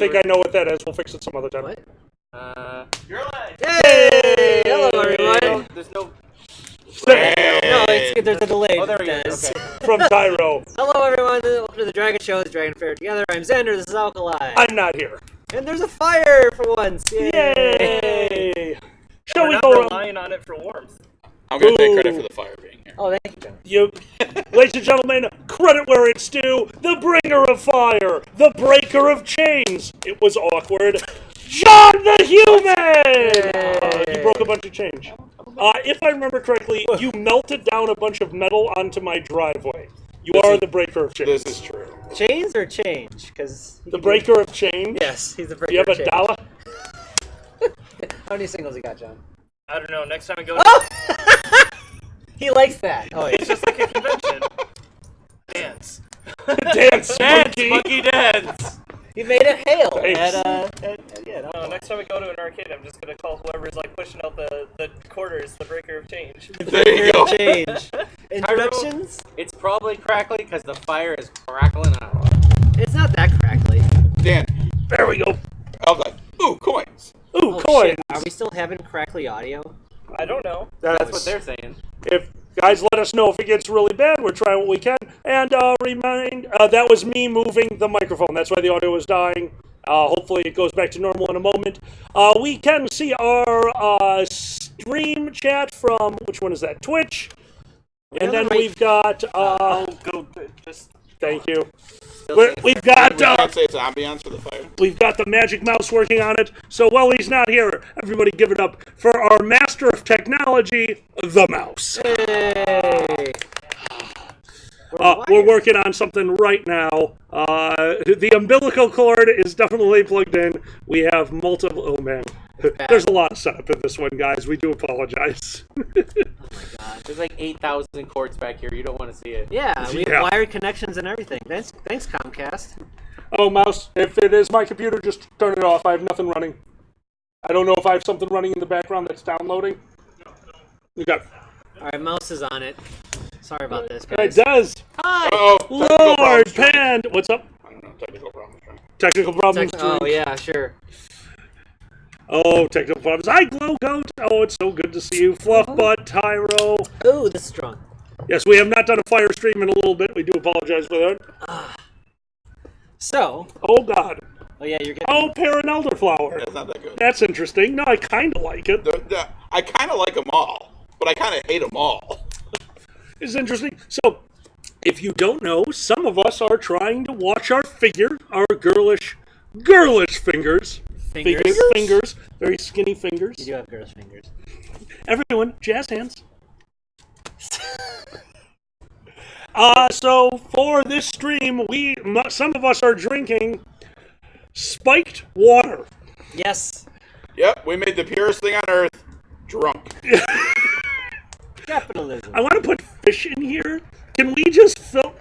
think I know what that is. We'll fix it some other time. What? You're alive. Hey! Hello, everyone. There's no. No, there's a delay. Oh, there we go. Des. Okay. From Tyro. Hello, everyone. Welcome to the Dragon Show, the Dragon Fair Together. I'm Xander. This is Alkali. I'm not here. And there's a fire for once. Yay! Yay! Shall We're we not go around? relying on it for warmth. I'm going to take credit for the fire being here. Oh, thank you, John. You, ladies and gentlemen, credit where it's due. The bringer of fire, the breaker of chains. It was awkward. John the Human! You broke a bunch of change. If I remember correctly, you melted down a bunch of metal onto my driveway. You are the breaker of chains. This is true. Chains or change? Because The breaker of chains? Yes, he's the breaker. Do you have of a change. dollar? How many singles you got, John? I don't know. Next time I go, Oh! He likes that. Oh, yeah. it's just like a convention. Dance. Dance, Dance, monkey. monkey dance. He made it hail. Thanks. No, next time I go to an arcade, I'm just gonna call whoever's like pushing out the quarters the breaker of change. There you go. Change. Introductions? It's probably crackly because the fire is crackling out. It's not that crackly. Dan. There we go. Okay. Ooh, coins. Ooh, Oh, coins. shit. Are we still having crackly audio? I don't know. That's what they're saying. If guys, let us know if it gets really bad. We're trying what we can. And that was me moving the microphone. That's why the audio was dying. Hopefully it goes back to normal in a moment. We can see our stream chat from, which one is that? Twitch. And then we've got, Just thank you. We've got, We can't say it's ambiance for the fire. we've got the magic mouse working on it. So while he's not here, everybody give it up for our master of technology, the mouse. Hey! We're working on something right now. The umbilical cord is definitely plugged in. We have multiple... Oh, man. There's a lot of setup in this one, guys. We do apologize. There's like 8,000 cords back here. You don't want to see it. Yeah, we Yeah. have wired connections and everything. Thanks, Comcast. Oh, mouse, if it is my computer, just turn it off. I have nothing running. I don't know if I have something running in the background that's downloading. Okay. All right, mouse is on it. Sorry about this, It guys. does. Hi! Uh-oh. Technical Lord problems. Pan! What's up? I don't know. Technical problems. Technical problems. Oh, yeah, sure. Oh, technical problems. Hi, Glow Goat. Oh, it's so good to see you. Fluff Butt, Tyro. Ooh, this is strong. Yes, we have not done a fire stream in a little bit. We do apologize for that. So, Oh, God. oh yeah, you're getting... Oh, Parent Elderflower. That's not that good. That's interesting. No, I kind of like it. I kind of like them all, but I kind of hate them all. It's interesting. So, if you don't know, some of us are trying to watch our figure, our girlish fingers. Fingers. Very skinny fingers. You do have girls' fingers. Everyone, jazz hands. So for this stream, some of us are drinking spiked water. Yes. Yep, we made the purest thing on earth drunk. Capitalism. I want to put fish in here. Can we just fill?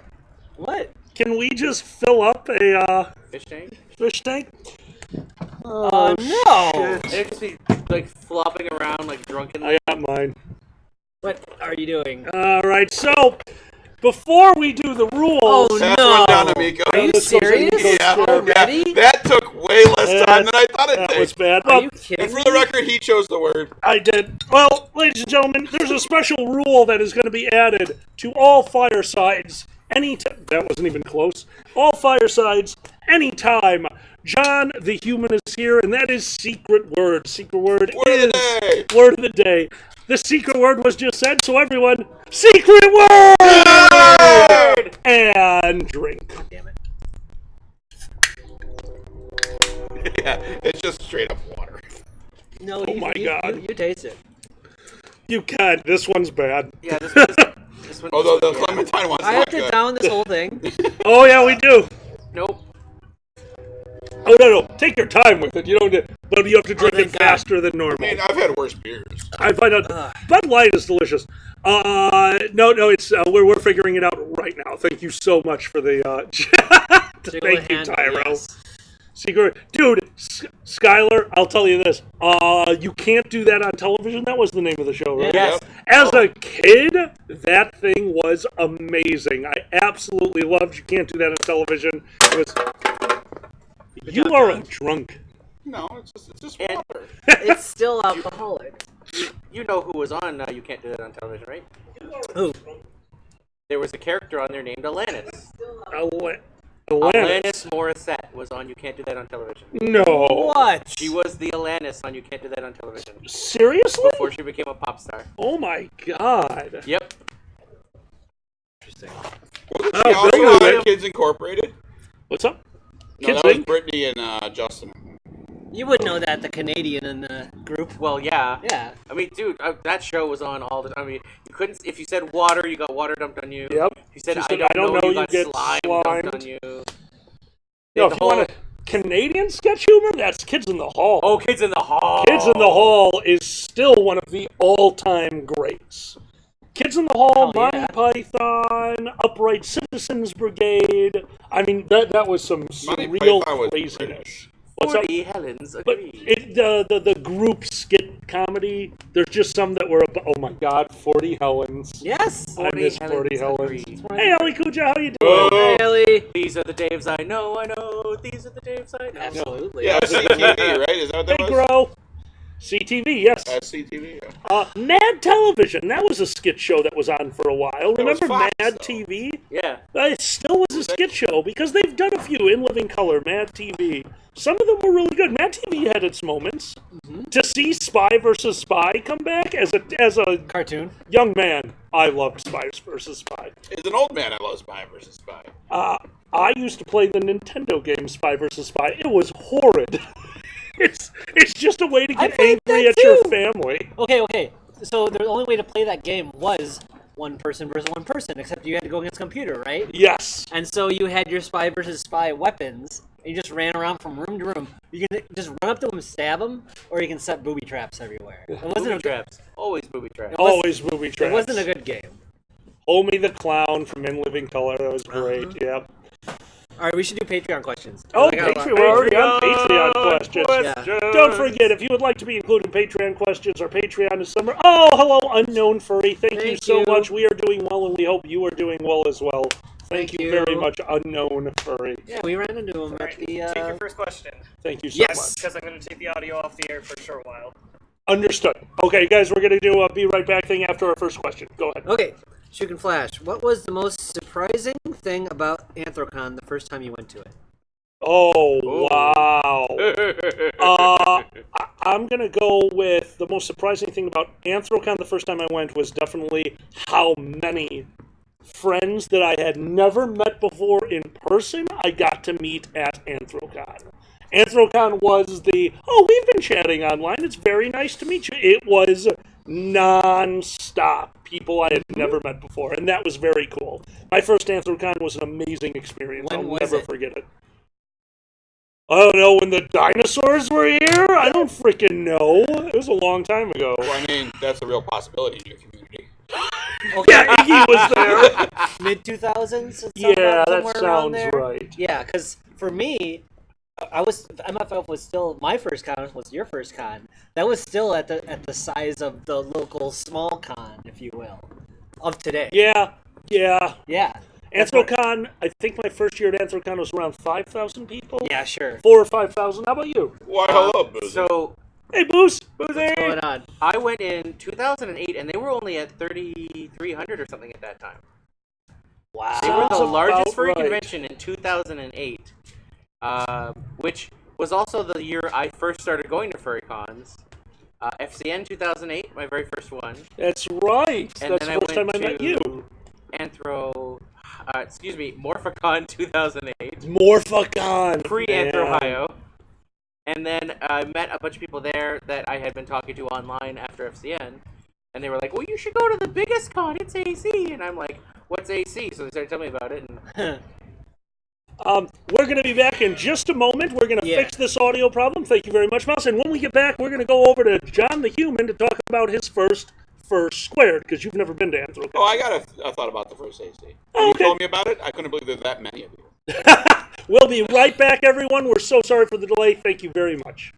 What? Can we just fill up a Fish tank? fish tank? Oh, no! They'd just be like flopping around like drunkenly. I got mine. What are you doing? All right, so before we do the rules, Oh, Pass no! one down, Amico. Are you This goes in- serious? Yeah, Already? that took way less time than I thought it'd that take. was bad. Are Well, you kidding And for me? the record, he chose the word. I did. Well, ladies and gentlemen, there's a special rule that is going to be added to all firesides. That wasn't even close. All firesides, anytime. John the Human is here, and that is secret word. Secret word Word of the day. Word of the day. The secret word was just said, so everyone, secret word! And drink. Damn it. Yeah, it's just straight up water. No, Oh my God. You taste it. You can't. This one's bad. Yeah, this one. Although the Clementine one's I not have to good. down this whole thing. Oh, yeah, we do. Nope. Oh, no. Take your time with it. You don't. But you have to drink thank it God. faster than normal. I mean, I've had worse beers. I find out Bud Light is delicious. No, it's we're figuring it out right now. Thank you so much for the thank you, handle, Tyro. yes. Secret, dude, Skylar, I'll tell you this. You can't do that on television. That was the name of the show, right? Yes. As a kid, that thing was amazing. I absolutely loved. You can't do that on television. It was. You are a drunk. No, it's just And- water. It's still alcoholic. You know who was on You Can't Do That on Television, right? Who? There was a character on there named Alanis. Alanis. Alanis Morissette was on You Can't Do That on Television. No. What? She was the Alanis on You Can't Do That on Television Seriously? before she became a pop star. Oh my god. Yep. Interesting. Wasn't Oh, she also Billy. on Kids Incorporated? What's up? No, Kids that was Inc? Brittany and Justin. You would know that, the Canadian in the group. Well, yeah. Yeah. I mean, dude, that show was on all the time. I mean, you couldn't. If you said water, you got water dumped on you. Yep. If you said, She I said, don't know, you got get slime slimed. dumped on you. No, The if you want a Canadian sketch humor, that's Kids in the Hall. Oh, Kids in the Hall. Kids in the Hall is still one of the all-time greats. Kids in the Hall, Hell Monty yeah. Python, Upright Citizens Brigade. I mean, that was some Monty real Python was craziness. British. What's up? 40 Helens But agree. the group skit comedy, there's just some that were, oh my god, 40 Helens. Yes. I miss 40 Helens. agree. Hey, Ali Kuja, how you doing? Oh, Really? These are the Daves I know. These are the Daves I know. Absolutely. yeah, CTV, right? Is that what that Hey, was? Gro. CTV, yes. CTV. Yeah. Mad Television, that was a skit show that was on for a while. That was Remember Fox, Mad though. TV? Yeah. It still was a skit show because they've done a few in living color, Mad TV. Some of them were really good. Mad TV had its moments. To see Spy versus Spy come back as a Cartoon. young man, I loved Spy versus Spy. As an old man, I love Spy vs. Spy. I used to play the Nintendo game Spy vs. Spy. It was horrid. It's just a way to get played angry that at your too. family. Okay. So the only way to play that game was one person versus one person, except you had to go against a computer, right? Yes. And so you had your Spy versus Spy weapons, and you just ran around from room to room. You can just run up to them, stab them, or you can set booby traps everywhere. It wasn't Booby a traps. Always booby traps. Always movie traps. It wasn't a good game. Homie the Clown from In Living Color. That was great. Yep. All right, we should do Patreon questions. Oh, I got a lot- Patreon. We're already on Patreon questions. Yeah. Don't forget, if you would like to be included in Patreon questions, our Patreon is summer. Oh, hello, Unknown Furry. Thank you Thank so you. much. We are doing well, and we hope you are doing well as well. Thank you you. very much, Unknown Furry. Yeah, we ran into him All at right, the. take your first question, Thank you so Yes. much. because I'm going to take the audio off the air for a short while. Understood. Okay, guys, we're going to do a Be Right Back thing after our first question. Go ahead. Okay, Shoot and Flash. What was the most surprising thing about Anthrocon the first time you went to it? Oh, wow. I'm going to go with the most surprising thing about Anthrocon the first time I went was definitely how many friends that I had never met before in person I got to meet at Anthrocon. Anthrocon was we've been chatting online. It's very nice to meet you. It was non-stop people I had never met before, and that was very cool. My first Anthrocon was an amazing experience. When I'll was never it? forget it. I don't know, when the dinosaurs were here? I don't freaking know. It was a long time ago. Well, I mean, that's a real possibility in your community. Yeah, Iggy was there. Mid 2000s. Yeah, that somewhere around sounds there. right. Yeah, because for me, MFF was still my first con. Was your first con? That was still at the size of the local small con, if you will, of today. Yeah. Yeah. Anthrocon, I think my first year at Anthrocon was around 5,000 people. Yeah, sure. 4 or 5,000. How about you? Why, hello, Boozy. So Hey, Booze. What's going on? I went in 2008, and they were only at 3,300 or something at that time. Wow. They were the Sounds largest about furry right. convention in 2008, which was also the year I first started going to furry cons. FCN 2008, my very first one. That's right. And That's then the first time I went met to you. Morphicon 2008, Morphicon. pre-Anthro-Ohio. And then I met a bunch of people there that I had been talking to online after FCN. And they were like, well, you should go to the biggest con, it's AC. And I'm like, what's AC? So they started telling me about it. And We're going to be back in just a moment. We're going to Yeah. fix this audio problem. Thank you very much, Mouse. And when we get back, we're going to go over to John the Human to talk about his first squared, because you've never been to Anthrocon. Oh, I got a thought about the first AC. When Oh, you okay. told me about it, I couldn't believe there's that many of you. We'll be right back, everyone. We're so sorry for the delay. Thank you very much.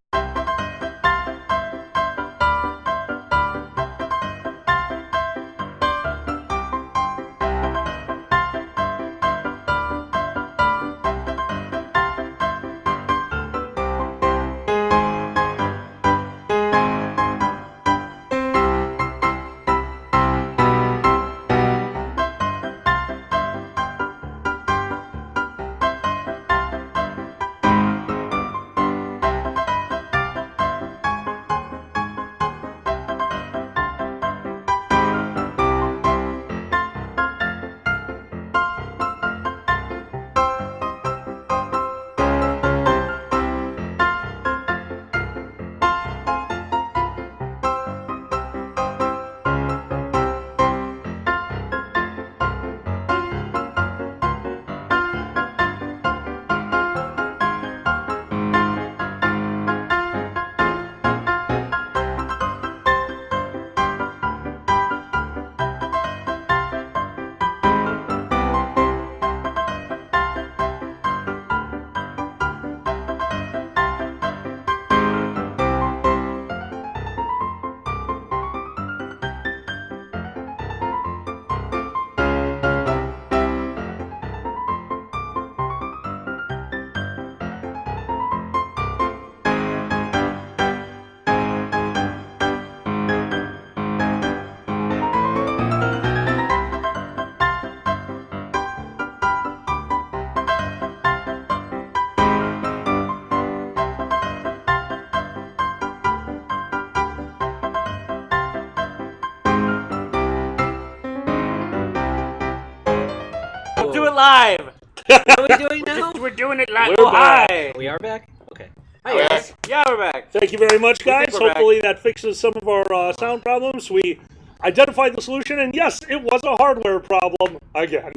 it live. What are we doing now? We're doing it live. We're Oh, back. hi. We are back? Okay. Hi, We're guys. Yeah, we're back. Thank you very much, We think guys. we're back. Hopefully that fixes some of our sound problems. We identified the solution, and yes, it was a hardware problem again.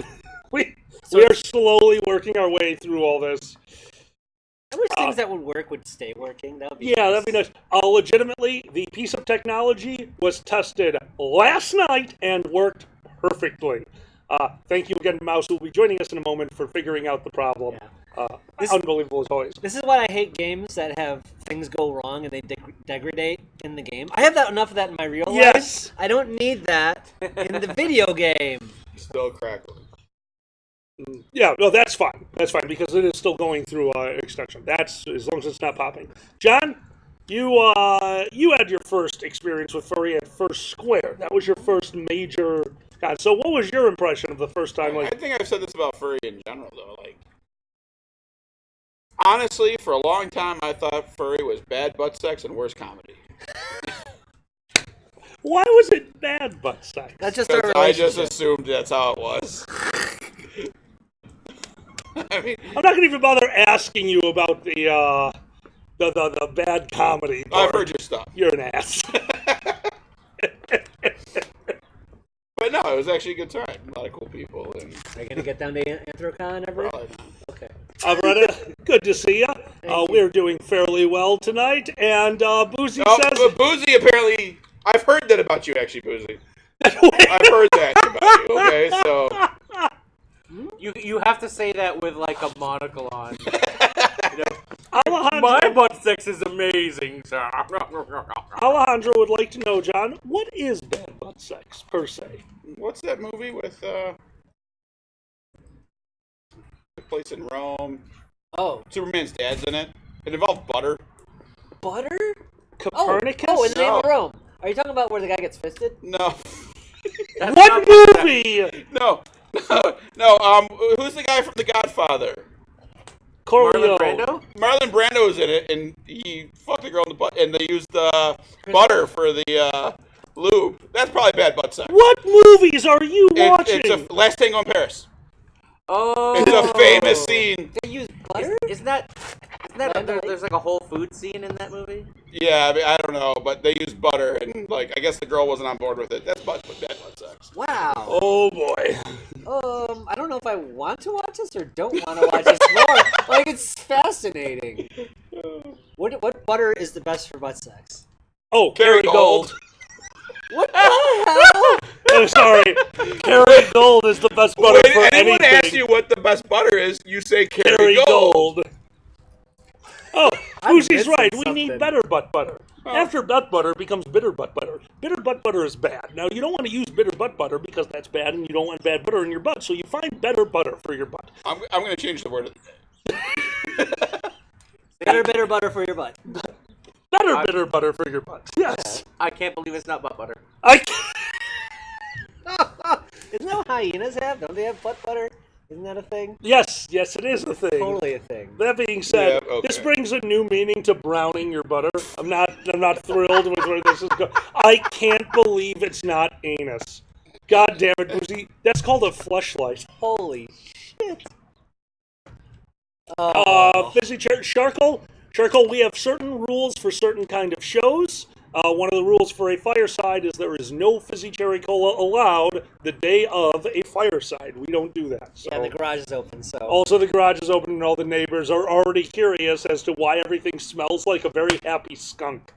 we are slowly working our way through all this. I wish things that would work would stay working. That would be Yeah, that'd be nice. Legitimately, the piece of technology was tested last night and worked perfectly. Thank you again, Mouse, who will be joining us in a moment for figuring out the problem. Unbelievable as always. This is why I hate games that have things go wrong and they degrade in the game. I have that enough of that in my real Yes. life. I don't need that in the video game. Still crackling. Yeah, no, that's fine. That's fine because it is still going through extension. That's as long as it's not popping. John, you had your first experience with furry at First Square. That was your first major. God, so what was your impression of the first time? I think I've said this about furry in general, though. Like, honestly, for a long time, I thought furry was bad butt sex and worse comedy. Why was it bad butt sex? That's just our Because I just relationship. assumed that's how it was. I mean, I'm not gonna even bother asking you about the bad comedy part. I've heard your stuff. You're an ass. But no, it was actually a good time. A lot of cool people. And Are you going to get down to Anthrocon ever? probably not. Okay. Alberta, good to see you. We're doing fairly well tonight, and Boozy Oh, says... but Boozy apparently... I've heard that about you, actually, Boozy. I've heard that about you, okay? So... You have to say that with like a monocle on. Alejandro, My butt sex is amazing, sir. Alejandro would like to know, John, what is bad butt sex, per se? What's that movie with, took place in Rome? Oh, Superman's dad's in it. It involved butter. butter? Copernicus? Oh, in the name of No. Rome. Are you talking about where the guy gets fisted? No. What movie? No. Who's the guy from The Godfather? Corio. Marlon Brando? Marlon Brando was in it, and he fucked the girl in the butt, and they used butter for the lube. That's probably bad butt sex. What movies are you watching? It's a Last Tango in Paris. Oh. It's a famous scene. They use butter? Isn't that there's like a whole food scene in that movie? Yeah, I mean, I don't know, but they used butter, and like I guess the girl wasn't on board with it. That's bad butt sex. Wow. Oh, boy. I don't know if I want to watch this or don't want to watch this more. Like, it's fascinating. What butter is the best for butt sex? Oh, Kerrygold. What the hell? Oh, sorry. Kerrygold is the best butter When for anyone anything. asks you what the best butter is, you say Kerrygold. Kerrygold. Oh, I'm Lucy's missing right. We something. need better butt butter. After butt butter becomes bitter butt butter. Bitter butt butter is bad. Now, you don't want to use bitter butt butter because that's bad and you don't want bad butter in your butt. So you find better butter for your butt. I'm going to change the word. Better butter for your butt. Better bitter butter for your butt. Yes. I can't believe it's not butt butter. I Isn't that what hyenas have? Don't they have butt butter? Isn't that a thing? Yes, it is a thing. Totally a thing. That being said, Yeah, okay. this brings a new meaning to browning your butter. I'm not thrilled with where this is going. I can't believe it's not anus. God damn it, Boozy. That's called a fleshlight. Holy shit. Fizzy Charcoal, we have certain rules for certain kind of shows. One of the rules for a fireside is there is no fizzy cherry cola allowed the day of a fireside. We don't do that. So. Yeah, the garage is open, so. Also, the garage is open and all the neighbors are already curious as to why everything smells like a very happy skunk.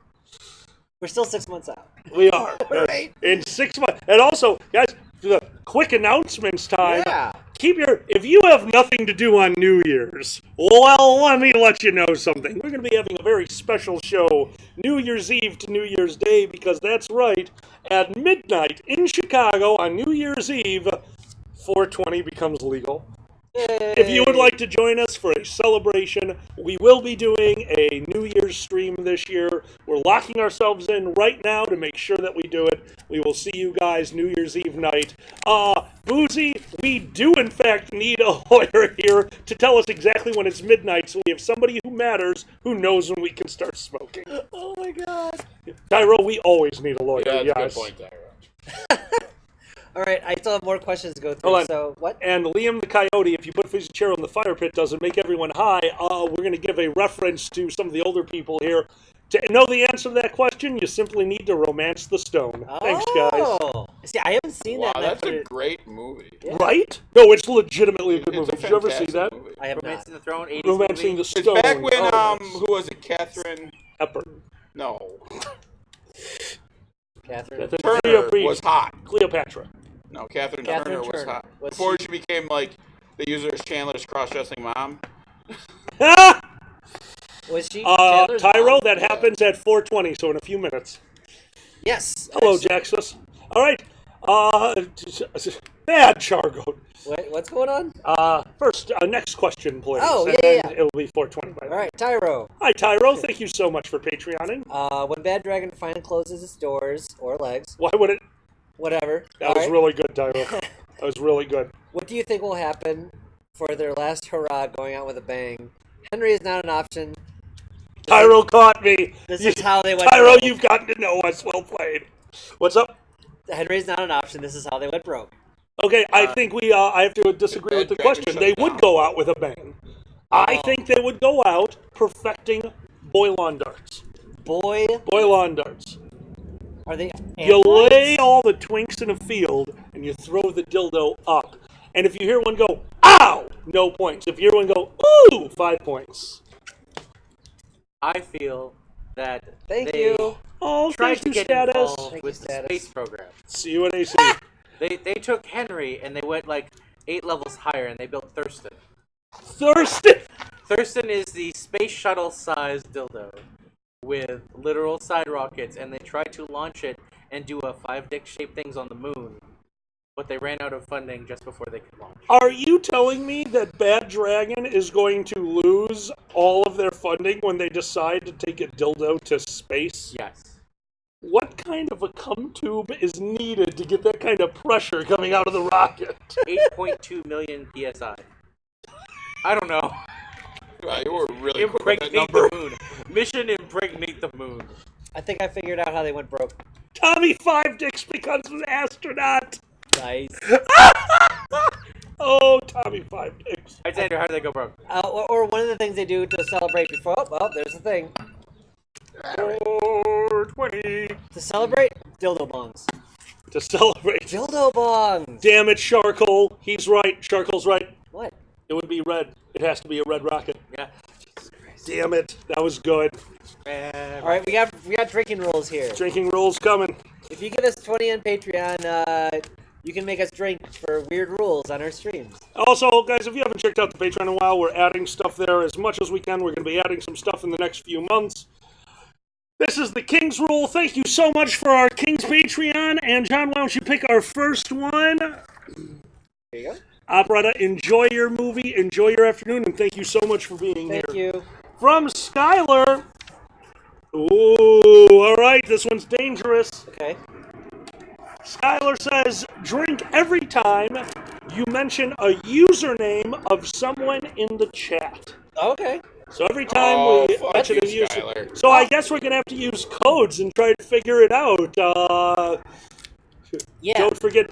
We're still 6 months out. We are. Right. In 6 months. And also, guys, the quick announcements time. Yeah. If you have nothing to do on New Year's, well, let me let you know something. We're going to be having a very special show New Year's Eve to New Year's Day because that's right, at midnight in Chicago on New Year's Eve, 420 becomes legal. If you would like to join us for a celebration, we will be doing a New Year's stream this year. We're locking ourselves in right now to make sure that we do it. We will see you guys New Year's Eve night. Boozy, we do in fact need a lawyer here to tell us exactly when it's midnight, so we have somebody who matters who knows when we can start smoking. Oh my god. Tyro, we always need a lawyer, Yeah, that's yes. a good point, Tyra. All right, I still have more questions to go through. Hold on. So what? And Liam the Coyote, if you put Fizzy Chair on the fire pit, doesn't make everyone high. We're going to give a reference to some of the older people here. To know the answer to that question, you simply need to romance the stone. Thanks, guys. Oh, see, I haven't seen Wow, that. and I that's put a it- great movie. Yeah. Right? No, it's legitimately a good It's movie. a Did you ever see fantastic that? movie. I have not. Romancing the Throne, 80s Romancing movie. the It's Stone. back when Oh, who was it? Catherine? Hepburn. No, Catherine. Turner was hot. Cleopatra. No, Catherine Catherine Turner was Turner. hot. Was Before she- she became like they use her as Chandler's cross-dressing mom. Ah! Was she? Chandler's Tyro, mom? that happens at 4:20, so in a few minutes. Yes. Hello, Excellent. Jaxus. All right. Bad Chargo. What's going on? First, next question, please. Oh, And yeah, then yeah. It'll be 4:20 by then. All right, Tyro. Hi, Tyro. Thank you so much for Patreoning. When Bad Dragon finally closes its doors or legs, Why would it? whatever. That all was right, really good, Tyro. That was really good. What do you think will happen for their last hurrah going out with a bang? Henry is not an option. Tyro caught me. This is how they went Tyro, broke. you've gotten to know us. Well played. What's up? Henry's not an option. This is how they went broke. Okay, I think I have to disagree with the Bad Dragon question. shut They down. would go out with a bang. I Oh. think they would go out perfecting boy lawn darts. Boy, Boy lawn darts. are they? You androids? lay all the twinks in a field and you throw the dildo up. And if you hear one go, ow, no points. If you hear one go, ooh, 5 points. I feel that Thank they you. Oh, tried thank to you, get status. involved Thank with you, the status. space program. See you at AC. They took Henry and they went like 8 levels higher and they built Thurston. Thurston. Thurston is the space shuttle sized dildo with literal side rockets, and they tried to launch it and do a 5-dick shaped things on the moon, but they ran out of funding just before they could launch. Are you telling me that Bad Dragon is going to lose all of their funding when they decide to take a dildo to space? Yes. What kind of a cum tube is needed to get that kind of pressure coming out of the rocket? 8.2 million psi. I don't know. Wow, you were really quick with that Impregnate number. the moon. Mission impregnate the moon. I think I figured out how they went broke. Tommy Five Dicks becomes an astronaut. Nice. Oh, Tommy Five Dicks. Alright, Xander, how did they go broke? Or one of the things they do to celebrate before. Oh, well, there's the thing. 420. To celebrate, dildo bongs. To celebrate. Dildo bongs. Damn it, Sharkle. He's right. Sharkle's right. What? It would be red. It has to be a red rocket. Yeah. Damn it. That was good. All right, we got drinking rules here. Drinking rules coming. If you give us 20 on Patreon, you can make us drink for weird rules on our streams. Also, guys, if you haven't checked out the Patreon in a while, we're adding stuff there as much as we can. We're going to be adding some stuff in the next few months. This is the King's Rule. Thank you so much for our King's Patreon. And John, why don't you pick our first one? There you go. Operetta, enjoy your movie, enjoy your afternoon, and thank you so much for being Thank here. you. From Skylar. Ooh, all right, this one's dangerous. Okay. Skylar says, drink every time you mention a username of someone in the chat. Okay. So every time Oh, we fuck mention you, a user, Skylar. so I guess we're gonna have to use codes and try to figure it out. Yeah. Don't forget.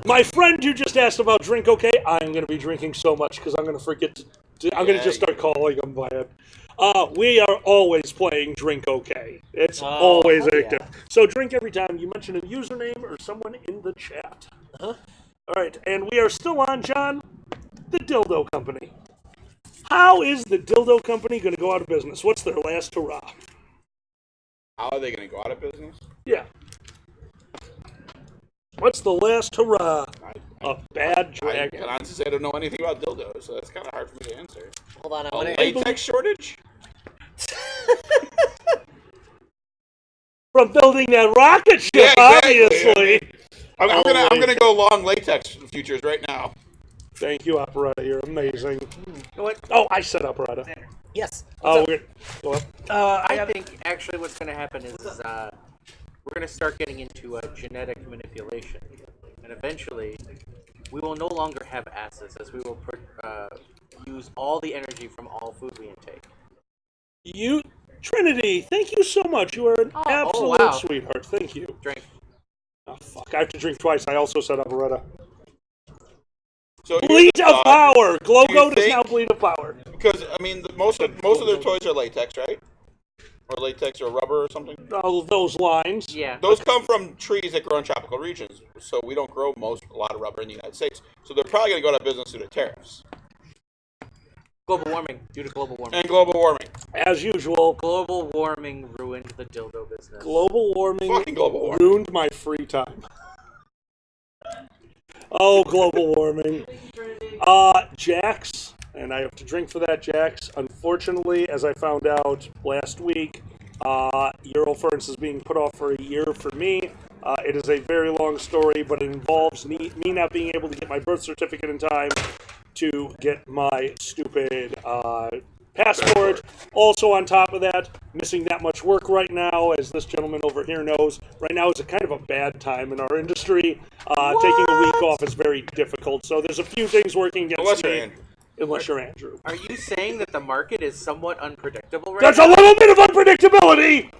My friend who just asked about drink okay, I'm gonna be drinking so much because I'm gonna forget. I'm gonna just start calling him by it. We are always playing drink okay. It's always hell addictive. yeah. So drink every time you mention a username or someone in the chat. All right, and we are still on, John, the Dildo Company. How is the Dildo Company going to go out of business? What's their last hurrah? How are they going to go out of business? Yeah. What's the last hurrah? I A bad can dragon. honestly say I don't know anything about dildos, so that's kind of hard for me to answer. Hold on. I A want to. latex shortage? From building that rocket ship, Yeah, exactly. obviously. I'm gonna go long latex futures right now. Thank you, Operetta. You're amazing. You know what? Oh, I said Operetta. Yes. Oh, we're go up. I think actually what's going to happen is we're going to start getting into genetic manipulation, and eventually we will no longer have asses, as we will use all the energy from all food we intake. You, Trinity, thank you so much. You are an absolute wow. sweetheart. Thank you. Drink. Oh, fuck. I have to drink twice. I also said Alberetta. So here's Bleed the of thought. power! Glogo Do you does think- now bleed of power. Because I mean, most of their toys are latex, right? Or latex or rubber or something. All those lines. Yeah. Those come from trees that grow in tropical regions, so we don't grow a lot of rubber in the United States. So they're probably going to go out of business due to tariffs Global warming. Due to global warming. and global warming. As usual, Global warming ruined the dildo business. global warming Fucking global warming. ruined my free time. Oh, global warming. Jax, and I have to drink for that, Jax. Unfortunately, as I found out last week, Eurofurnace is being put off for a year for me. It is a very long story, but it involves me not being able to get my birth certificate in time to get my stupid passport. Also, on top of that, missing that much work right now, as this gentleman over here knows. Right now is a kind of a bad time in our industry. Taking a week off is very difficult. So there's a few things working against Unless you're me. Andrew. Unless you're Andrew. Are you saying that the market is somewhat unpredictable right There's now? a little bit of unpredictability!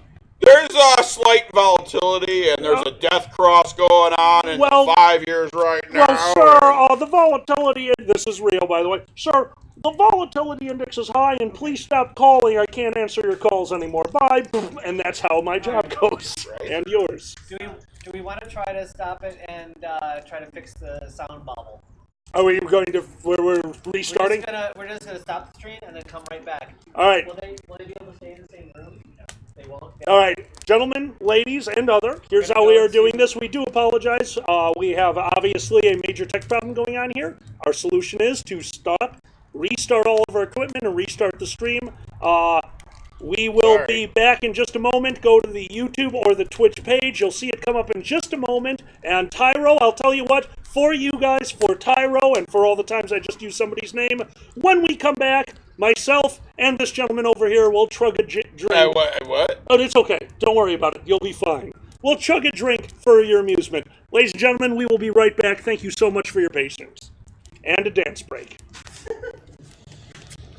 There's a slight volatility, and there's a death cross going on in Well- 5 years right now. Well, sir, the volatility, this is real, by the way. Sir, the volatility index is high, and please stop calling. I can't answer your calls anymore. Bye. And that's how my job goes. And yours. Do we want to try to stop it and try to fix the sound bubble? Are we going to, we're restarting? We're just gonna stop the stream and then come right back. All right. Will they be able to stay in the same room? No, they won't. All right, gentlemen, ladies, and other, here's how we are doing this. We do apologize. We have obviously a major tech problem going on here. Our solution is to stop, restart all of our equipment, and restart the stream. We will be back in just a moment. Go to the YouTube or the Twitch page. You'll see it come up in just a moment. And Tyro, I'll tell you what, for you guys, for Tyro, and for all the times I just used somebody's name, when we come back, myself and this gentleman over here will chug a drink. What? Oh, it's okay. Don't worry about it. You'll be fine. We'll chug a drink for your amusement. Ladies and gentlemen, we will be right back. Thank you so much for your patience. And a dance break.